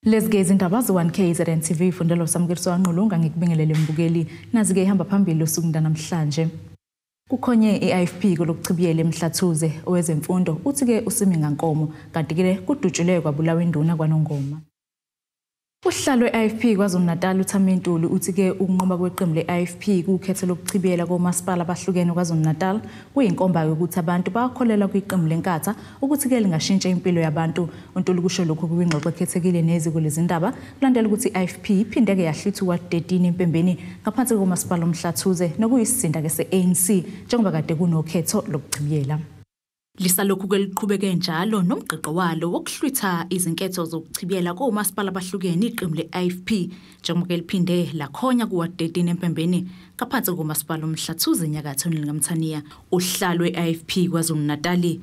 Lesgezi indaba zo-1KZNTV fundelo samukeliso wanqulunga ngikubingelele mbukeli nazi-ke ihamba phambili usuku namhlanje. Kukhonye I-Ifp kolokuchibiyela Emhlathuze.Owezemfundo uthi-ke Usumi ngankomo kanti-ke kudutshulwe kwabulawa induna kwaNongoma. Uhlalo we-I-Ifp KwaZulu-Natal uThamintuli uthi-ke ukunqoba kweqembu le-I-Ifp kukhetho lokuchibiyela komasipala abahlukene KwaZulu-Natal kuyinkomba yokuthi abantu bakholelwa kwiqembu lenkatha ukuthi-ke lingashintsha impilo yabantu. Untuli kusho lokhu kwingxoxo ekhethekile neziko lezindaba kulandela ukuthi i-I-Ifp iphindeke yahlithwa 13 empembeni ngaphansi komasipala Emhlathuze nokuyisizinda ke se-ANC njengoba kade kunokhetho lokuchibiyela. Lisalokhu liqhubeke njalo nomgqeqo walo wokuhlwitha izinketho zokuchibiyela komasipala abahlukene iqembu le-I-Ifp njengoba liphinde lakhonya kuwa-13 empembeni ngaphansi komasipala Emhlathuze enyakatho nelingamthaniya. Uhlalo we-I-Ifp KwaZulu-Natal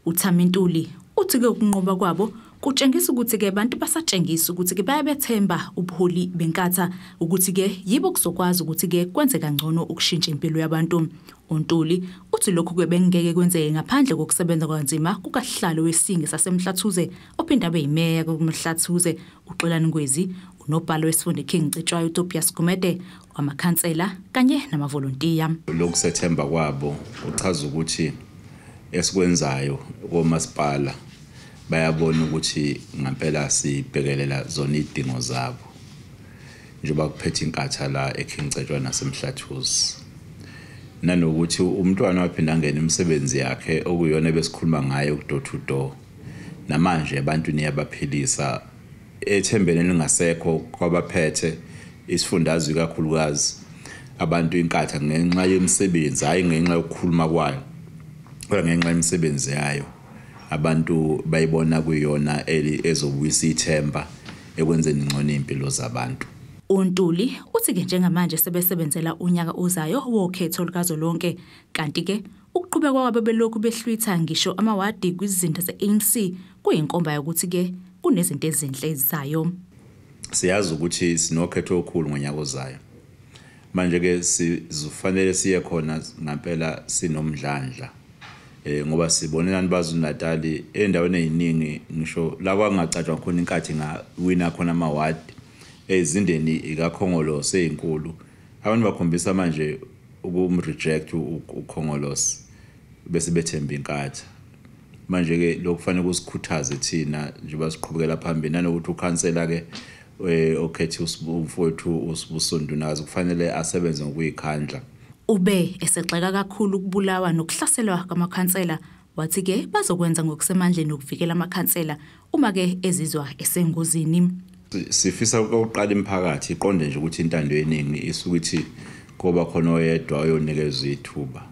uThamintuli uthi-ke ukunqoba kwabo kutshengisa ukuthi-ke abantu basatshengisa ukuthi-ke bayabethemba ubuholi benkatha ukuthi-ke yibo kuzokwazi ukuthi-ke kwenze kangcono ukushintsha impilo yabantu. Untuli uthi lokhu-ke bengeke kwenzeke ngaphandle kokusebenza kanzima kukahlalo wesinge saseMhlathuze ophinda abe yimeya koMhlathuze uXolani Ngwezi, unobhala wesifunda King Cetshwayo Tobias Gumede, amakhansela kanye namavolontiya. Lokusethemba kwabo uchaza ukuthi esikwenzayo komasipala bayabona ukuthi ngempela sibhekelela zona idingo zabo njengoba kuphethe inkatha la eKing Cetshwayo naseMhlathuze. Nanokuthi umntwana waphinda angena imisebenzi yakhe okuyona besikhuluma ngayo door to door namanje abantu niyabaphilisa ethembeni lingasekho kwabaphethe isifundazwe kakhulukazi abantu inkatha ngenxa yemisebenzi hayi ngenxa yokukhuluma kwayo kodwa ngenxa yemisebenzi yayo abantu bayibona kuyona ezobuyisa ithemba ekwenzeni ngcono impilo zabantu. Untuli uthi-ke njengamanje sebesebenzela unyaka ozayo wokhetho lukazolonke kanti-ke ukuqhubeka kwabo belokhu behlwitha ngisho amawadi kwizinto ze-ANC kuyinkomba yokuthi-ke kunezinto ezinhle ezizayo. Siyazi ukuthi sinokhetho okukhulu ngonyaka ozayo. Manje-ke sizofanele siye khona ngempela sinomdlandla ngoba sibonelani baZulu-Natal endaweni eziningi ngisho la kwangacatshwa khona inkathi ngawina khona amawadi ezindeni ikakhongolose ezinkulu abantu bakhombisa manje ukumreject ukhongolose bese bethemba inkatha. Manje ke lokufanele kusikhuthaze thina njengoba siqhubekela phambili nanokuthi ukhansela ke okhethe umfowethu uSundunazi kufanele asebenze ngokuyikhandla. Ube esexeka kakhulu ukubulawa nokuhlaselwa kwamakhansela wathi-ke bazokwenza ngokusemandleni ukuvikela amakhansela uma ke ezizwa esengozini. Sifisa ukuqala imphakathi iqonde nje ukuthi intando yeningi isukuthi koba khona oyedwa oyonikezwe ithuba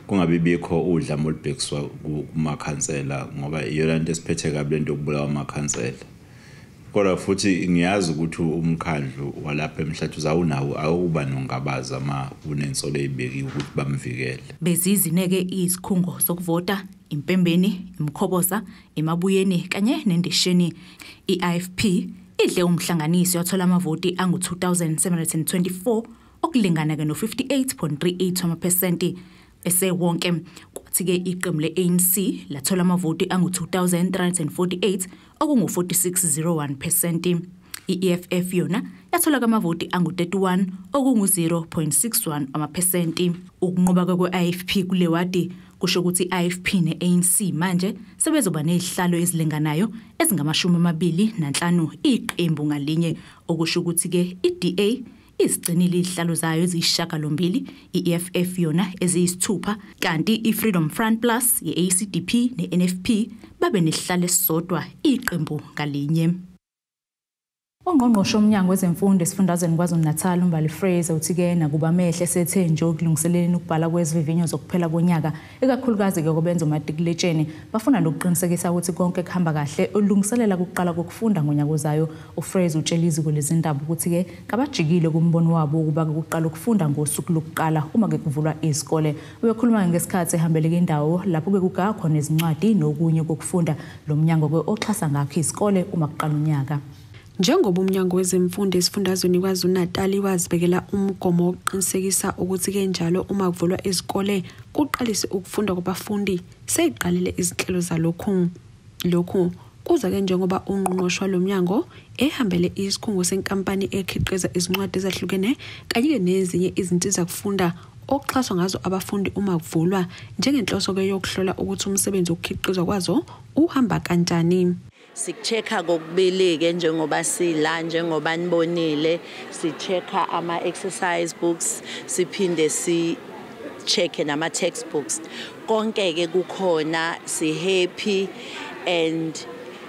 kungabi bikho udlame olubhekiswa kumakhansela ngoba iyona into esiphethe kabi lento yokubulawa amakhansela. Kodwa futhi ngiyazi ukuthi umkhandlu walapha eMhlathuze awunawo akuba nongabaza uma unensolo ezibekiwe ukuthi bamvikele. Bezizineke izikhungo zokuvota impembeni, imkhoboza, emabuyeni kanye nendisheni. I-Ifp idle umhlanganisi wathola amavoti angu-2,724 okulingana ke no-58.38% bese wonke kwathi-ke iqembu le-ANC lathola amavoti angu-2,348 okungu-46.01%. I-EFF yona yathola amavoti angu-31 okungu-0.61%. Ukunqoba kwe-I-Ifp kule wadi kusho ukuthi i-Ifp ne-ANC manje sebezoba nezihlalo ezilinganayo ezingama-25 iqembu ngalinye okusho ukuthi-ke i-DA izigcinile izihlalo zayo eziyisishiyagalombili, i-EFF yona eziyisithupha kanti i-Freedom Front Plus, ye-ACDP ne-NFP babe nesihlalo esisodwa iqembu ngalinye. Ongqongqoshe womnyango wezemfundo esifundazweni KwaZulu-Natal uMbali Fraser uthi-ke nakuba mehle sethe nje ukulungiseleleni ukubhala kwezivivinyo zokuphela konyaka ekakhulukazi-ke kobenza umatikuletsheni bafuna nokuqinisekisa ukuthi konke kuhamba kahle ulungiselela ukuqala kokufunda ngonyaka ozayo. UFraser utshela iziko lezindaba ukuthi-ke kabajikile kumbono wabo ukuba ukuqala ukufunda ngosuku lokuqala uma-ke kuvulwa izikole. Ubekhuluma ngesikhathi ehambeleke indawo lapho-ke kugawa khona izincwadi nokunye kokufunda lo mnyango-ke oxhasa ngakho izikole uma kuqala unyaka. Njengoba umnyango wezemfundo esifundazweni KwaZulu-Natal wazibekela umgomo wokuqinisekisa ukuthi ke njalo uma kuvulwa izikole kuqalise ukufunda kwabafundi seyiqalile izinhlelo zalokhu kuza ke njengoba ungqongqoshe lomnyango ehambele isikhungo senkampani ekhiqiza izincwadi ezahlukene kanye nezinye izinsiza kufunda okuxhaswa ngazo abafundi uma kuvulwa njengenhloso ke yokuhlola ukuthi umsebenzi ukhiqizwa kwazo uhamba kanjani. Sichecka kokubili ke njengoba sila njengoba nibonile sichecka ama exercise books siphinde si check nama textbooks konke ke kukhona si happy and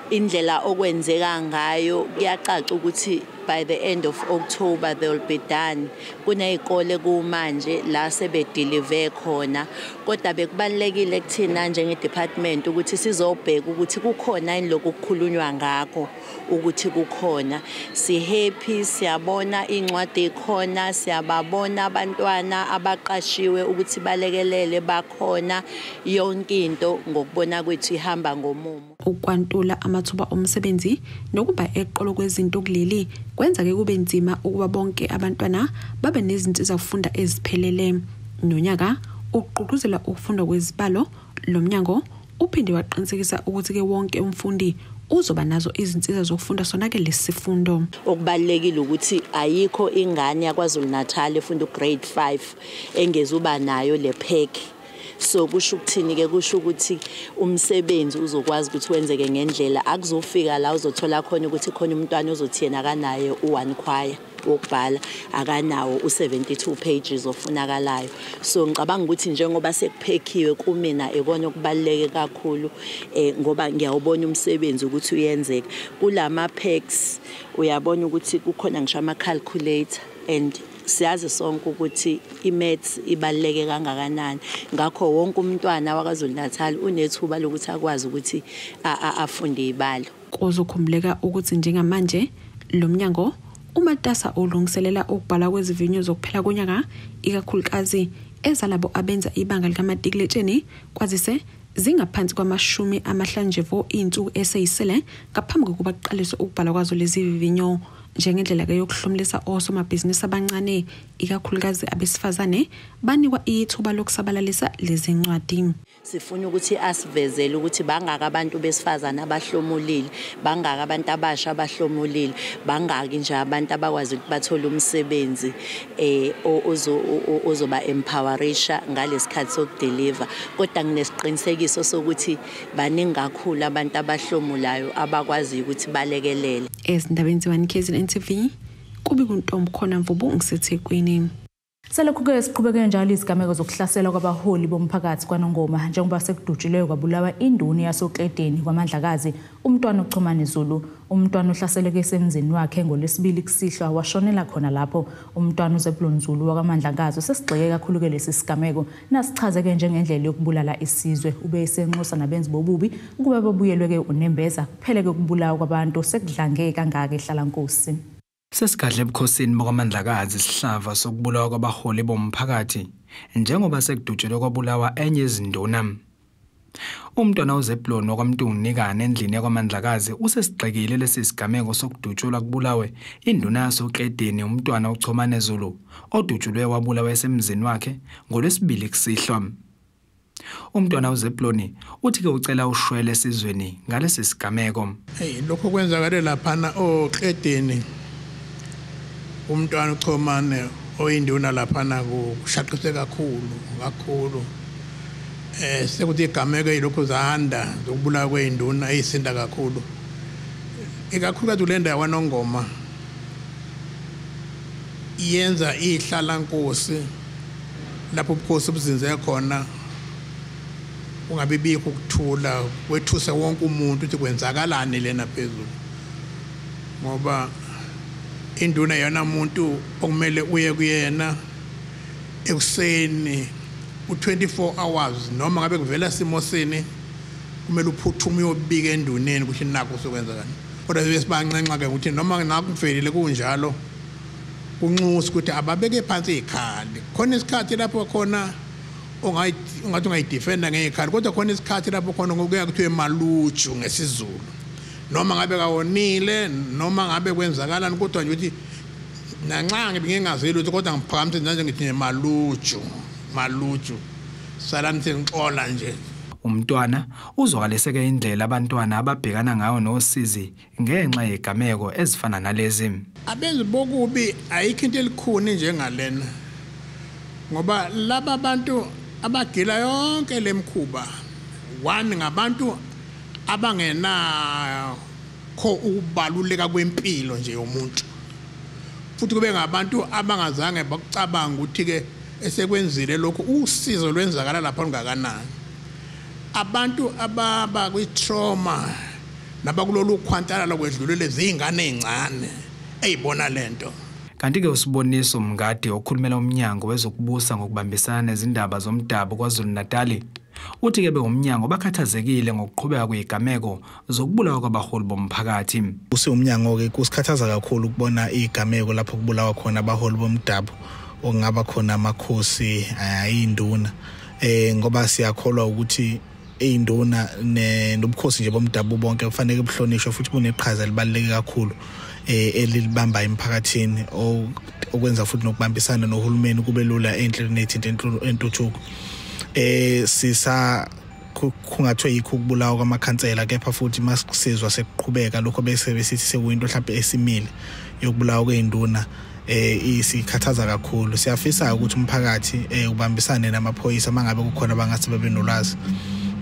indlela okwenzeka ngayo kuyacaca ukuthi by the end of October they will be done. Kunezikole kumanje la sebe deliver khona kodwa bekubalekile kuthina njenge department ukuthi sizobheka ukuthi kukhona yini lokukhulunywa ngakho ukuthi kukhona. Si happy siyabona incwadi ikhona siyababona abantwana abaqashiwe ukuthi balekelele bakhona yonke into ngokubona kwethu ihamba ngomumo. Ukwantula amathuba omsebenzi nokuba eqolo kwezinto kuleli kwenza ke kube nzima ukuba bonke abantwana babe nezinsiza kufunda eziphelele. Nonyaka uqhugquzela ukufunda kwezibalo lomnyango uphinde waqinisekisa ukuthi ke wonke umfundi uzoba nazo izinsiza zokufunda sona ke lesifundo. Okubalekile ukuthi ayikho ingane yaKwaZulu Natal efunda grade 5 engezuba nayo le pack. So kusho ukuthini ke kusho ukuthi umsebenzi uzokwazi ukuthi wenzeke ngendlela akuzofika la uzothola khona ukuthi khona umntwana ozothi yena akanaye u1 choir wokubhala akanawo u72 pages ofunakalayo. So ngicabanga ukuthi njengoba sekuphekiwe kumina ekona okubaleke kakhulu ngoba ngiyawubona umsebenzi ukuthi uyenzeka kulama packs uyabona ukuthi kukhona ngisho ama calculator and siyazi sonke ukuthi imaths ibaleke kangakanani ngakho wonke umntwana waKwaZulu Natal unethuba lokuthi akwazi ukuthi afunde ibalo. Kuzokhumuleka ukuthi njengamanje lomnyango umatasa ulungiselela ukubhala kwezivinyo zokuphela konyaka ikakhulukazi ezalabo abenza ibanga likamatikuletsheni kwazise zingaphansi kwama50 insuku eseyisele ngaphambi kokuba kuqaliswe ukubhala kwazo lezi vivinyo njengendlela ke yokuhlomlisa osomabhizinisi abancane ikakhulukazi abesifazane banikwa ithuba lokusabalalisa lezi ncwadi. Sifuna ukuthi asivezele ukuthi bangaka abantu besifazana abahlomulile bangaka abantu abasha abahlomulile bangaki nje abantu abakwazi ukuthi bathole umsebenzi ozoba empowerisha ngalesikhathi sokudeliver kodwa nginesiqinisekiso sokuthi baningi kakhulu abantu abahlomulayo abakwazi ukuthi balekelele. Ezindabeni ze-1KZNTV kubi kuntombi khona Mvubu ngiseThekwini. Selokhu-ke siqhubeke njalo izigameko zokuhlaselwa kwabaholi bomphakathi kwaNongoma njengoba sekudutshileyo kwabulawa induni yasoKledeni kwaMandlakazi umntwana uChumane Zulu. Umntwana uhlaseleke esemzini wakhe ngoLwesibili kusihlwa washonela khona lapho. Umntwana uZebulon Zulu wakwaMandlakazi sesigxeke kakhulu-ke lesi sigameko nasichazeke njengendlela yokubulala isizwe ube esenxusa nabenzi bobubi ukuba babuyelwe-ke unembeza kuphele-ke ukubulawa kwabantu sekudlange kangaka ehlalankosi. Sesigadle ebukhosini bakaMandlakazi isihlava sokubulawa kwabaholi bomphakathi njengoba sekudutshelwe kwabulawa enye izinduna. Umntwana uZebulon wakwaMntunikane endlini yakwaMandlakazi usesigxekile lesi sigameko sokudutshulwa kubulawe induna yasoKledeni umntwana uChumane Zulu odutshulwe wabulawa esemzini wakhe ngoLwesibili kusihlwa. Umntwana uZebulon uthi ke ucela ushwele esizweni ngalesi sigameko. Lokho kwenzakale laphana oKledeni umntwana uChumane oyinduna laphana kushaqise kakhulu sekuthi igameko elokhu zahanda zokubulawa kwezinduna ezisinda kakhulu ikakhulukazi le ndawo kwaNongoma yenza ihlalankosi lapho ubukhosi buzinze khona ungabibikho ukuthula kwethusa wonke umuntu ukuthi kwenzakalani lena phezulu ngoba induna yana umuntu okumele uye kuyena ekuseni u24 hours noma ngabe kuvela simo sini kumele uphuthume uyobika enduneni ukuthi nakho sokwenzakani kodwa besibanxenxa ke ukuthi noma nakuvelile kunjalo kunxusa ukuthi ababeke phansi izikhali khona isikhathi lapho khona ungathi ungayidefenda ngezikhali kodwa khona isikhathi lapho khona ngokuya kuthiwe maluju ngesizulu noma ngabe kawonile noma ngabe kwenzakalani kodwa nje ukuthi nanxa ngingazeli ukuthi kodwa ngiphakamisa nje ngithi maluju salani sengixola nje. Umntwana uzwakaleseke indlela abantwana ababhekana ngayo nosizi ngenxa yegameko ezifana nalezi. Abenzi bokubi ayikho into elikhuni njengalena. Ngoba laba bantu abagila yonke lemkhuba one ngabantu abangena kho ubaluleka kwempilo nje yomuntu. Futhi kube ngabantu abangazange bakucabanga ukuthi ke esekwenzile lokho usizo lwenzakala lapha ngakanani. Abantu ababa kwi-trauma nabakulolu khwantalala kwedlulele zingane ezincane eyibona lento. Kanti-ke uSiboniso Mngadi okhulumela umnyango wezokubusa ngokubambisana nezindaba zomdabu KwaZulu-Natal uthi-ke beumnyango bakhathazekile ngokuqhubeka kwezigameko zokubulawa kwabaholi bomphakathi. Umnyango-ke kusikhathaza kakhulu ukubona izigameko lapho kubulawa khona abaholi bomdabu okungaba khona amakhosi ayinduna ngoba siyakholwa ukuthi induna nobukhosi nje bomdabu bonke kufanele buhlonishwe futhi buneqhaza libaluleke kakhulu elibamba emphakathini okwenza futhi nokubambisana nohulumeni kube lula enhlelweni ethinta entuthuko. Sisa kungathwe yikho ukubulawa kwamakhansela kepha futhi masizwa sekuqhubeka lokho bese besithi sekuyinto mhlawumbe esimile yokubulawa kweinduna isikhathaza kakhulu. Siyafisa ukuthi umphakathi ubambisane namaphoyisa mangabe kukhona bangase babe nolwazi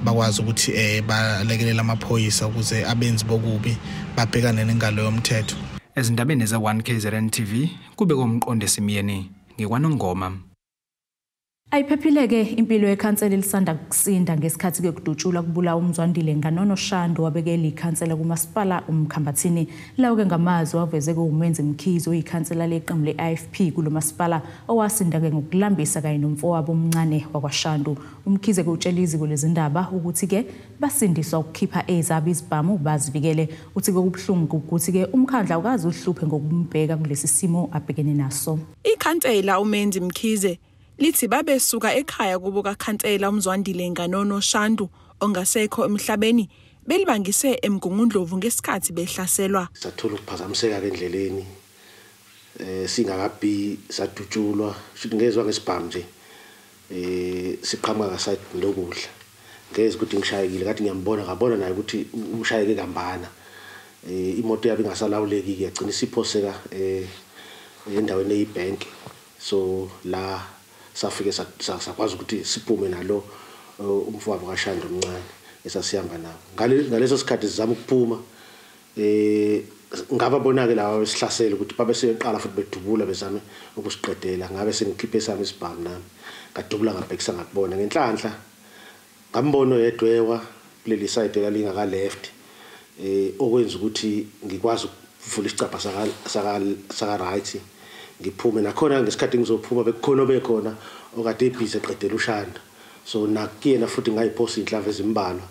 bakwazi ukuthi balekelela amaphoyisa ukuze abenzi bokubi babhekane nengalo yomthetho. Ezindabeni ze1KZNTV kube komqonde Simiyeni ngikwaNongoma. Ayiphephile-ke impilo yekhansela elisanda kusinda ngesikhathi kudutshulwa kubulawa uMzwandile Nganonoshando wabekela ikhansela kumasipala uMkhambathini. Lawo-ke ngamazwi waveze uMenzi Mkhize oyikhansela leqembu le-I-Ifp kulo masipala owasinda-ke ngokulambisa kanye nomfowabo omncane wakwaShando. UMkhize utshela iziko lezindaba ukuthi-ke basindiswa ukukhipha ezabo izibhamu bazivikele. Uthi-ke kubuhlungu ukuthi-ke umkhandla awukazi uhluphe ngokumbheka kulesi simo abhekene naso. Ikhansela uMenzi Mkhize lithi babesuka ekhaya kubo kaKhansela uMzwandile Nganonoshando ongasekho emhlabeni belibangise eMgungundlovu ngesikhathi behlaselwa. Sathola ukuphazamiseka endleleni singakabhi sadutshulwa futhi ngezwe ngesibhamu nje siqhamuka side lokudla ngeze ukuthi ngishayekile kathi ngiyambona ngabona naye ukuthi ushayeke kambana imoto yabe ingasalawuleki yagcina isiphoseka endaweni eyibank so la safike sakwazi ukuthi siphume nalo umfowabo kaShando omncane esasihamba nawo ngaleso sikhathi sizama ukuphuma ngababona ke lawa esihlasela ukuthi babe seqala futhi bedubula bezame ukusiqedela ngabe sengikhiphe sami isibhamu nami ngadubula ngabhekisa ngakubona ngenhlanhla ngambono yedwewa kuleli side elingaka left okwenza ukuthi ngikwazi ukuvula isicapha saka right ngiphume nakhona ngesikhathi ngizophuma bekukhona bekhona okade ebhizi eqedela uShando so nakuyena futhi ngayiphosa inhlava ezimbalwa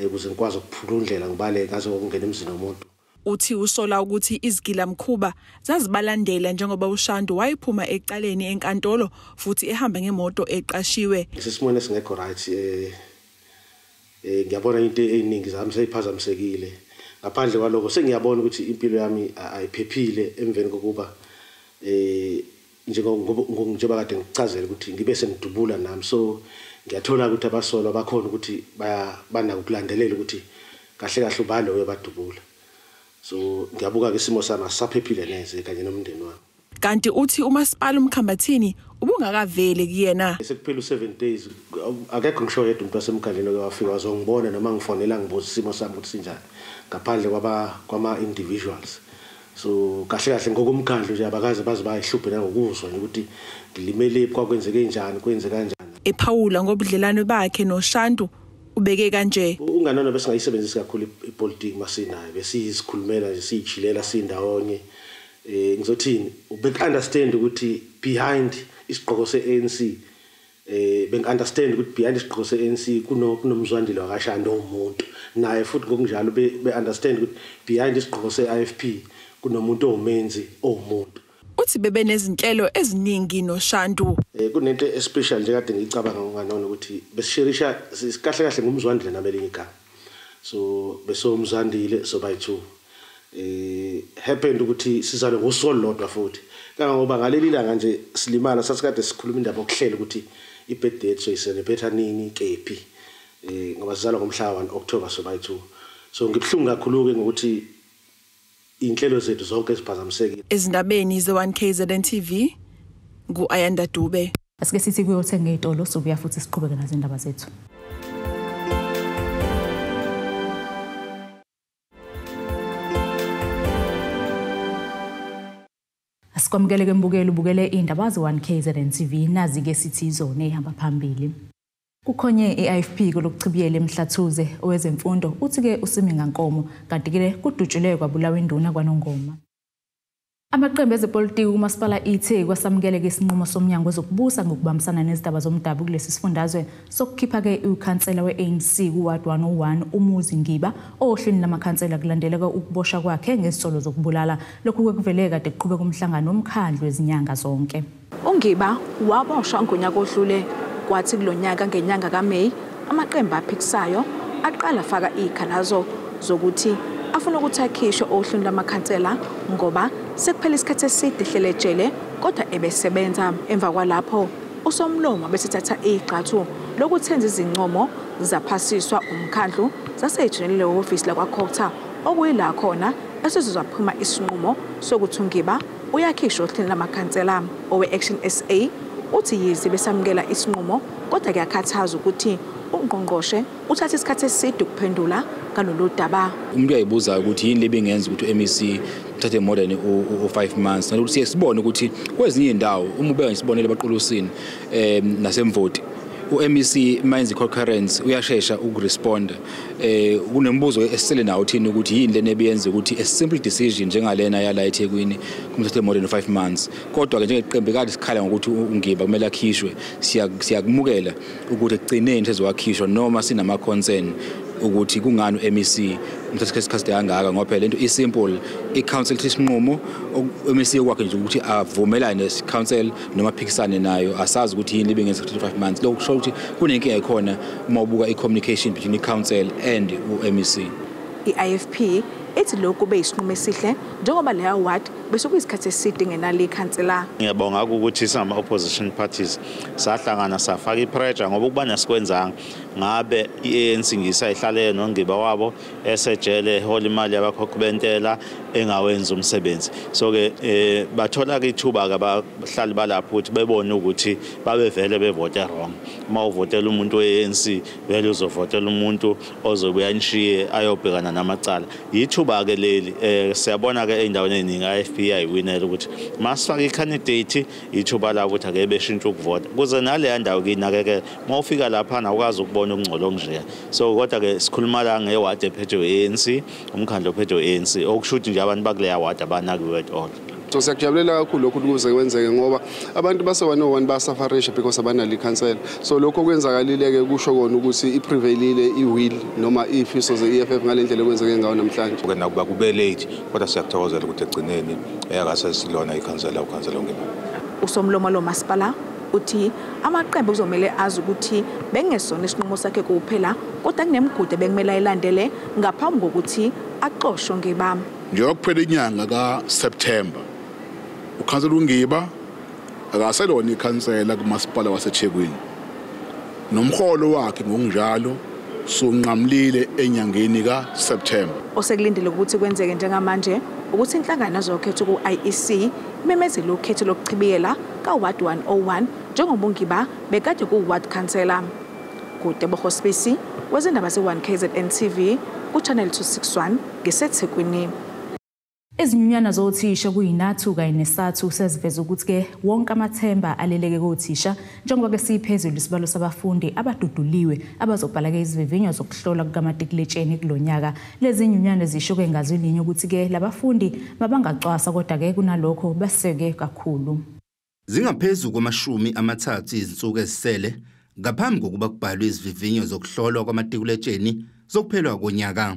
ukuze ngikwazi ukuphula indlela ngibale ngaze ukungena emzini womuntu. Uthi usola ukuthi izigila mkhuba zazibalandela njengoba uShando wayiphuma ecaleni enkantolo futhi ehamba ngemoto eqashiwe. Isimone singekho right ngiyabona into eziningi zami seyiphazamisekile ngaphandle kwaloko sengiyabona ukuthi impilo yami ayiphephile emveni kokuba njengoba kade ngichazela ukuthi ngibe sengidubula nami so ngiyathola ukuthi abasolwa bakhona ukuthi bana ukulandelela ukuthi kahle kahle ubalo uyabadubula so ngiyabuka ke isimo sami asaphephile neze kanye nomndeni wami. Kanti uthi umasipala uMkhambathini ubungakavele kuyena sekuphela u7 days akekho ngisho yedwa umuntu wasemkhandleni owafika wazongibona noma ngifonela ngibuza isimo sami ukuthi sinjani ngaphandle kwama individuals so kahle kahle ngokumkhandlo nje abakaze baze bayihluphe nangokuzwa ukuthi ngilimele kwakwenzeke njani kwenzeka kanjani. Ephawula ngobudlelane bakhe noShando ubeke kanje unganona bese ngayisebenzisa kakhulu ipolitiki masinayo besisikhulumela nje siyichilela sindawonye ngizothini ubek understand ukuthi behind isigqoko seANC beng understand ukuthi behind isigqoko seANC kunomzwandile wakaShando umuntu naye futhi ngokunjalo be understand ukuthi behind isigqoko seI-Ifp kunomuntu omenzi omuntu. Uthi bebe nezinhlelo eziningi noShando kunento especial nje kade ngicabanga nganona ukuthi besisherisha kahle kahle ngumzwandile nabelinye igama so beso umzwandile so bayi2 happened ukuthi sizale ngosolo lodwa futhi kangoba ngaleli langa nje silimala sasikade sikhuluma indaba okuhlela ukuthi ibirthday so iselebrate nini kephi ngoba sizalwa ngomhla 1 October so so ngibhlungu kakhulu ke ngokuthi inhlelo zethu zonke ziphazamisekile. Ezindabeni ze1KZNTV ngu-Ayanda Dube. Asike sithi kuyothenga ezitolo sobuya futhi siqhubeke nazo indaba zethu. Asikwamukele mbukeli ubukele indaba ze1KZNTV nazi ke sithi izone ehamba phambili. Kukhonye I-Ifp Olokuchibiyela Emhlathuze.Owezemfundo uthi ke Usumi NGANKOMO kanti ke kudutshulwe kwabulawa induna kwaNongoma. Amaqembu ezepolitiki uMasipala ithe kwasamukele ke isinqumo somnyango wezokubusa ngokubambisana nezindaba zomdabu kulesi sifundazwe sokukhipha ke ukhansela we-ANC kuward 101 Umuzi Ngiba ohlwini lamakhansela kulandeleka ukuboshwa kwakhe ngesisolo zokubulala lokhu kuvele kade kuqhubeka umhlangano womkhandlu wezinyanga zonke. UNgiba waboshwa ngonyaka odlule kwathi kulonyaka ngenyanga kaMeyi amaqembu aphikisayo aqala faka ikhalazo zokuthi afuna ukuthi akhishwe ohlwini lamakhansela ngoba sekuphela isikhathi eside ehlelejele kodwa ebesebenza. Emva kwalapho usomlomo besithatha igxathu lokuthenza izincomo zaphasiswa umkhandlu zasejenele office lakwaCokta okuyila khona esizozaphuma isinqumo sokuthi uNgiba uyakhishwa ohlwini lamakhansela. Owe-Action SA uthi yize besamukela isinqumo kodwa kuyakhathaza ukuthi uNgqongqoshe uthatha isikhathi eside ukuphendula ngalolu daba. Umuntu uyayibuza ukuthi yini lebengenza ukuthi MEC uthathe more than 5 months nalokuthi siyasibona ukuthi kwezinye indawo uma ubeka ngisibonele baqolusini nasemvoti uMEC manje concurrence uyashesha ukurespond. Kunembuzo esele nawo thina ukuthi yini lena ebiyenza ukuthi a simple decision njengalena yala eThekwini kumthathe more than 5 months. Kodwa ke njengeqembu kade sikhala ngokuthi uNgiba kumele akhishwe, siyakumukela ukuthi egcineni sezowakhishwa noma sinama concern ukuthi kungani uMEC umthatha isikhathi kangaka ngoba phela lento isimple. I-council isinqumo uMEC kwakhe nje ukuthi avumelane ne-council noma aphikisane nayo, asazi ukuthi yini lebengenza 5 months. Lokho kusho ukuthi kunenkinga ekhona uma ubuka i-communication between i-council and uMEC. I-Ifp ethi lokhu beyisinqumo esihle njengoba leya ward bese kuyisikhathi eside ngenali ikhansela. Ngiyabonga ukuthi sama opposition parties sahlangana safaka ipressure ngoba ukubana sikwenzanga ngabe iANC ngisayihlale noNgiba wabo esejele ehola imali yabakhokhi bentela engawenza umsebenzi. So ke bathola ke ithuba ke abahlali balapho ukuthi bebone ukuthi babevele bevote wrong. Uma uvotela umuntu weANC vele uzovotela umuntu ozobuya anishiye ayobhekana namacala. Yithuba ke leli siyabona ke endaweni eningi I-Ifp ayiwinela ukuthi masifaka i-candidate ithuba la ukuthi ake beshintshe ukuvota kuze nale ndawo kinakeke uma ufika lapha na ukwazi ukubona ukungcola nje. So kodwa ke sikhuluma la ngeward ephethwe weANC umkhandlo ophethwe weANC okushuthi nje abantu bakuleya ward abanakiwe at all. So siyakujabulela kakhulu lokhu ukuze kwenzeke ngoba abantu base101 basafarisha because abanali council. So lokho kwenzakalile ke kusho kona ukuthi iprevailile iwill noma ifiso ze-EFF ngalendlela kwenzeke ngawo namhlanje. Ke nakuba kube late kodwa siyakuthokozela ukuthi egcineni eyakase silona ikhansela ukhansela onke. Usomlomo lo Masipala uthi amaqembu kuzomela azi ukuthi bengesona isinqumo sakhe kuphela kodwa kunemigudu bekumele ayilandele ngaphambi kokuthi aqoshwe ngebamba. Njengokuphela inyanga kaSeptember ukhansela uNgiba akaselona ikhansela kuMasipala waseThekwini nomholo wakhe ngokunjalo sunqamlile enyangeni kaSeptember. Osekulindele ukuthi kwenzeke njengamanje ukuthi inhlangano zokhetho ku-IEC imemezele ukhetho lokuchibiyela kaWard 101 njengoba uNgiba bekade kuward councillor. Kude bohospisi wezindaba ze1KZNTV kuchannel 261 ngeseThekwini. Izinyunyana zothisha kuyinathu kanye nesathu seziveza ukuthi ke wonke amathemba aleleke kothisha njengoba ke siphezulu isibalo sabafundi abaduduliwe abazobhala ke izivivinyo zokuhlola kukamatikiletsheni kulonyaka. Lezi nyunyana zisho ke ngazilinye ukuthi ke labafundi mabangacwasa kodwa ke kunalokho baseke kakhulu. Zingaphezulu kwama-30 izinsuku ezisele ngaphambi kokuba kubhalwe izivivinyo zokuhlolwa kwamatikuletsheni zokuphelwa konyaka.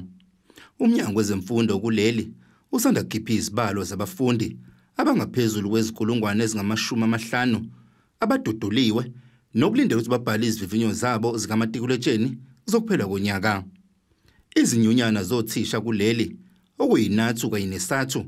Umnyango wezemfundo kuleli usanda kukhipha izibalo zabafundi abangaphezulu kwezikulungwane ezingama-50 abaduduliwe nokulindela ukuthi babhale izivivinyo zabo zikamatikuletsheni zokuphelwa konyaka. Izinyunyana zothisha kuleli okuyinathu kanye nesathu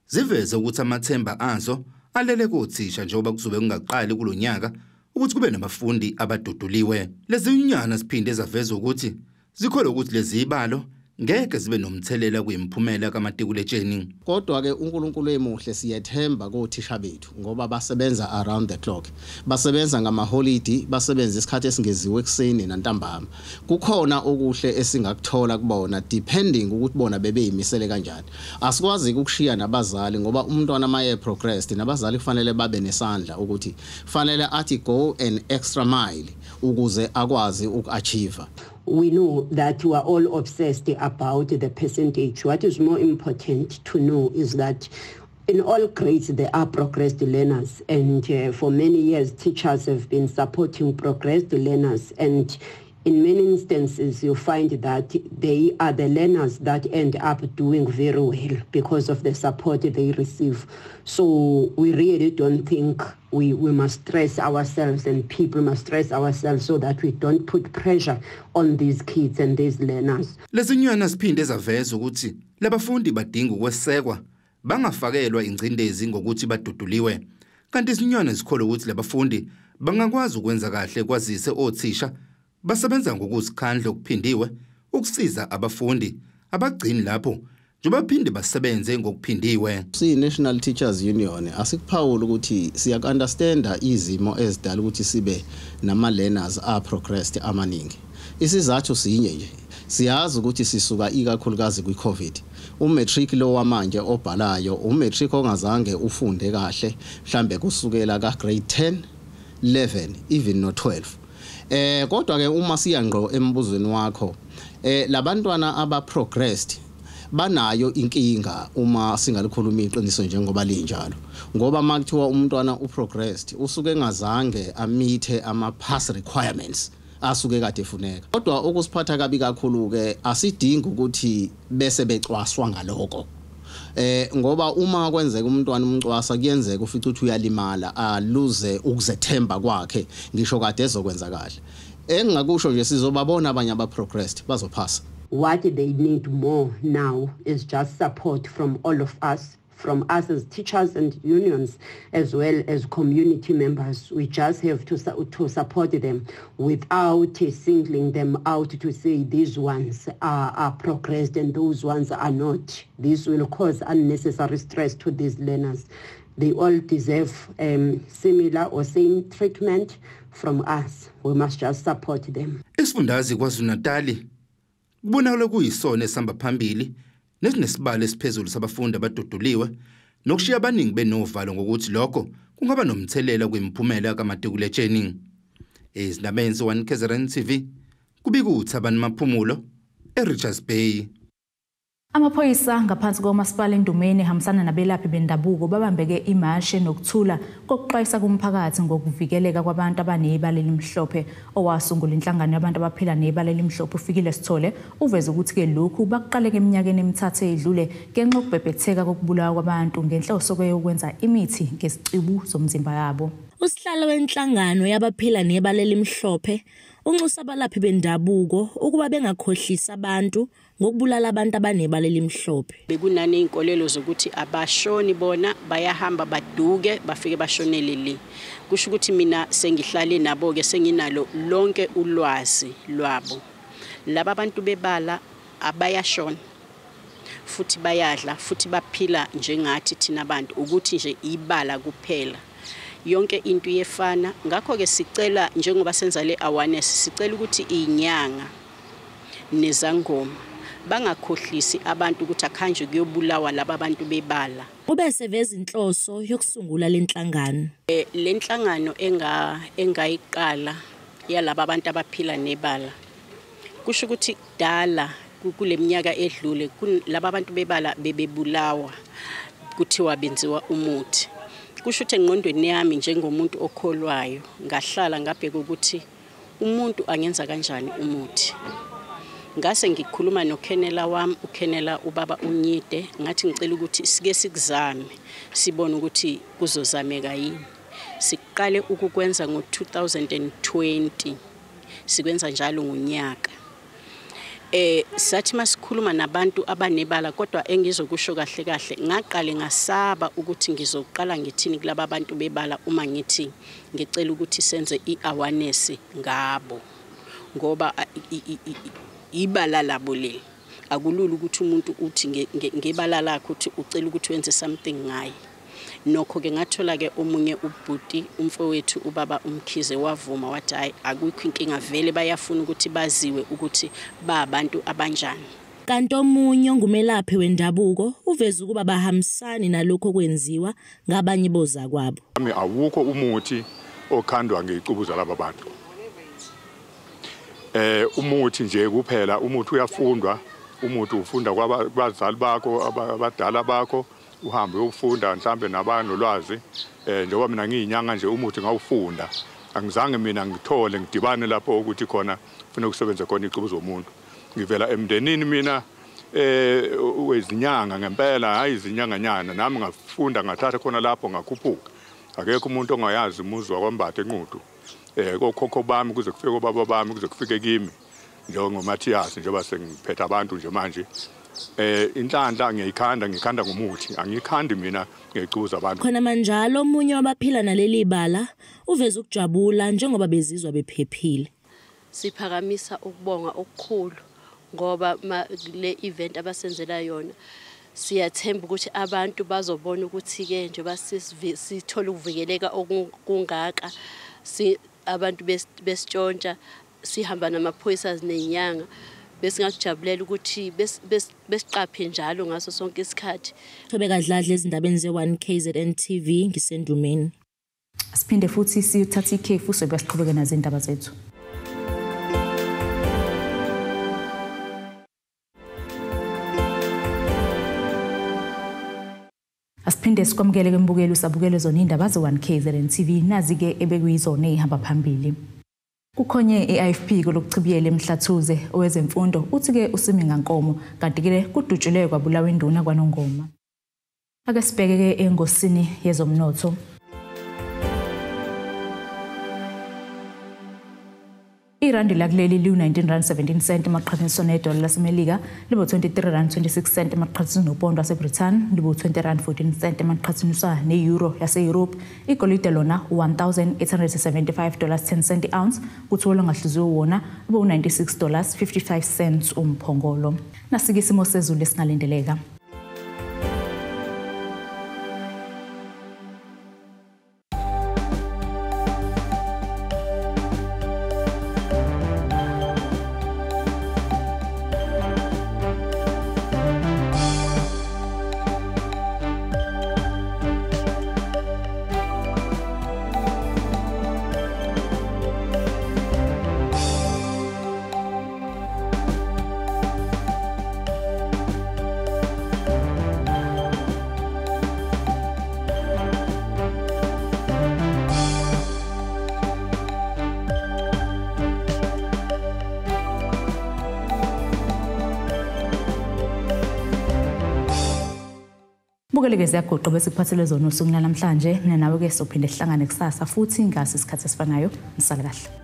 ziveze ukuthi amathemba azo alele kothisha njengoba kuzobe kungaqali kulonyaka ukuthi kube nabafundi abaduduliwe. Lezi nyunyana siphinde zaveza ukuthi zikholwa ukuthi lezi ibalo ngeke zibe nomthelela kwimphumela kamatikuletsheni. Kodwa ke uNkulunkulu emuhle siyethemba kothisha bethu ngoba basebenza around the clock. Basebenza ngama-holiday, basebenza isikhathi esingeziwe ekseni nantambama. Kukhona okuhle esingakuthola kubona depending ukuthi bona bebeyimisele kanjani. Asikwazi ukushiya nabazali ngoba umntwana maye progressed nabazali kufanele babe nesandla ukuthi fanele athi go an extra mile ukuze akwazi ukachieve. We know that we are all obsessed about the percentage. What is more important to know is that in all grades there are progressed learners, and for many years teachers have been supporting progressed learners, and in many instances you find that they are the learners that end up doing very well because of the support they receive. So we really don't think we must stress ourselves, and people must stress ourselves so that we don't put pressure on these kids and these learners. Lezinyana siphinde zaveza ukuthi labafundi badinga ukwesekwa bangafakelwa ingcindezi ngokuthi baduduliwe. Kanti izinyana zikholwa ukuthi labafundi bangakwazi ukwenza kahle kwazise othisha basebenza ngokuzikhandla okuphindiwe ukusiza abafundi abagcini lapho njengoba phinde basebenze ngokuphindiwe. National Teachers Union asikuphawula ukuthi siyakunderstanda izimo ezidala ukuthi sibe nama learners progressed amaningi. Isizathu sinye nje. Siyazi ukuthi sisuka ikakhulukazi kwi-COVID. Umatric lo wamanje obhalayo, umatric ongazange ufunde kahle, mhlambe kusukela ka grade 10, 11, even no 12. Kodwa ke uma siyangqo embuzweni wakho, labantwana aba-progressed banayo inkinga uma singalikhuluma iqiniso njengoba linjalo. Ngoba makuthiwa umntwana uprogressed usuke engazange amithe ama-pass requirements asuke kade efuneka. Kodwa ukusiphatha kabi kakhulu ke asidingi ukuthi bese becwaswa ngaloko. Ngoba uma kwenzeka umntwana umcwasa kuyenzeka ufica ukuthi uyalimala aluze ukuzethemba kwakhe ngisho kade ezokwenza kahle. Engakusho nje sizobabona abanye abaprogressed bazophasa. What they need more now is just support from all of us, from us as teachers and unions, as well as community members. We just have to support them without singling them out to say these ones are progressed and those ones are not. This will cause unnecessary stress to these learners. They all deserve similar or same treatment from us. We must just support them. Isifundazwe KwaZulu-Natal kubonakala kuyisona esihamba phambili nesinesibalo esiphezulu sabafundi abaduduliwe nokushiya abaningi benovalo ngokuthi lokho kungaba nomthelela kwimphumela kamatikuletsheni. Ezindabeni ze-1KZNTV kubika uThabani Maphumulo eRichards Bay. Amaphoyisa ngaphansi komasipala eNdumeni ehambisana nabelaphi bendabuko babambeke imashi nokuthula kokuxwayisa kumphakathi ngokuvikeleka kwabantu abanebala elimhlophe. Owasungula inhlangano yabantu abaphila nebala elimhlophe ufikile Sithole uveza ukuthi ke lokhu bakuqaleke eminyakeni emithathu edlule ngenxa yokubhebhetheka kokubulawa kwabantu ngenhloso yokwenza imithi ngesicibu zomzimba yabo. Usihlalo wenhlangano yabaphila nebala elimhlophe unxusa abalaphi bendabuko ukuba bengakhohlisa abantu ngokubulala abantu abanebala elimhlophe. Bekunane inkolelo zokuthi abashoni bona bayahamba baduke bafike bashonele le. Kusho ukuthi mina sengihlale nabo ke senginalo lonke ulwazi lwabo. Laba abantu bebala abayashona futhi bayadla futhi baphila njengathi thina abantu ukuthi nje ibala kuphela. Yonke into yefana ngakho ke sicela njengoba senza le awareness sicela ukuthi inyanga nezangoma bangakhohlisi abantu ukuthi akhanje kuyobulawa laba abantu bebala. Ube seveza inhloso yokusungula lenhlangano. Lenhlangano engayiqala yalaba abantu abaphila nebala. Kusho ukuthi dala kule minyaka edlule laba abantu bebala bebebulawa kuthiwa benziwa umuthi. Kusho ukuthi engqondweni yami njengomuntu okholwayo ngahlala ngabheka ukuthi umuntu angenza kanjani umuthi. Ngase ngikhuluma noKhenela wami uKhenela ubaba uNyide ngathi ngicela ukuthi sike sikuzame sibone ukuthi kuzozameka yini. Siqale ukukwenza ngo2020 sikwenza njalo ngonyaka. sathi masikhuluma nabantu abanebala kodwa engizokusho kahle ngaqale ngasaba ukuthi ngizoqala ngithini kulabo bantu bebala uma ngithi ngicela ukuthi senze iawareness ngabo ngoba ibala labo le akulula ukuthi umuntu uthi ngebala lakho uthi ucela ukuthi wenze something ngaye nokho ke ngathola ke omunye ubhuti umfowethu ubaba Umkhize wavuma wathi hayi akukho inkinga vele bayafuna ukuthi baziwe ukuthi ba abantu abanjani. Kanti omunye ongumelaphi wendabuko uveza ukuba bahambisani nalokho kwenziwa ngabanye boza kwabo. Awukho umuthi okhandwa ngezicubuza laba bantu. Umuthi nje kuphela umuthi uyafundwa umuthi ufunda kwabazali bakho abadala bakho uhambe uyofunda mhlambe nabanye olwazi njengoba mina ngiyinyanga nje umuthi ngawufunda angizange mina ngithole ngidibane lapho ukuthi khona ufuna ukusebenza khona icubuzo zomuntu ngivela emndenini mina wezinyanga ngempela hayi izinyanganyana nami ngafunda ngathatha khona lapho ngakhuphuka akekho umuntu ongayazi umuzwa kwambathe enqudu kokhokho bami kuze kufike obaba bami kuze kufike kimi njengoMathiyasi njengoba sengiphethe abantu nje manje inhlanhla ngikhanda ngomuthi angikhandi mina ngecuza abantu khona manjalo omunye wabaphila naleli bala uveza ukujabula njengoba bezizwa bephephile. Siphakamisa ukubonga okukhulu ngoba le event abasenzela yona siyathemba ukuthi abantu bazobona ukuthi ke njengoba sithola ukuvikeleka okungaka abantu besitshontsha sihamba namaphoyisa nenyanga besingakujabulela ukuthi besiqaphe njalo ngaso sonke isikhathi. Thobeka Dladla ezindabeni ze1KZNTV ngisendumeni. Siphinde futhi siyothatha ikhefu sobe siqhubeke nazo indaba zethu. Asiphinde sikwamukele kwembukelo sabukele zona indaba ze1KZNTV nazi ke ebekuyizona ehamba phambili. Kukhonye I-Ifp Olokuchibiyela Emhlathuze.Owezemfundo uthi ke Usumi NGANKOMO kanti ke kudutshulwe kwabulawa induna kwaNongoma. Ake sibheke ke engosini yezomnotho. Irandi lakuleli liu-19.17 emaqhathanisweni nedola laseMelika libo 23.26 emaqhathanisweni nopondo waseBritain libo 20.14 emaqhathaniswa ne-euro yase-Europe igolide lona $1,875.10 ounce kuthi ngahliziyo wona abo $96.55 umphongolo. Nasike isimo sezulu esingalindeleka. Bukeleke ziyagoqa bese kuphathele zona usuku namhlanje mina nawe ke sophinde sihlangane kusasa futhi ngase isikhathi esifanayo. Nisale kahle.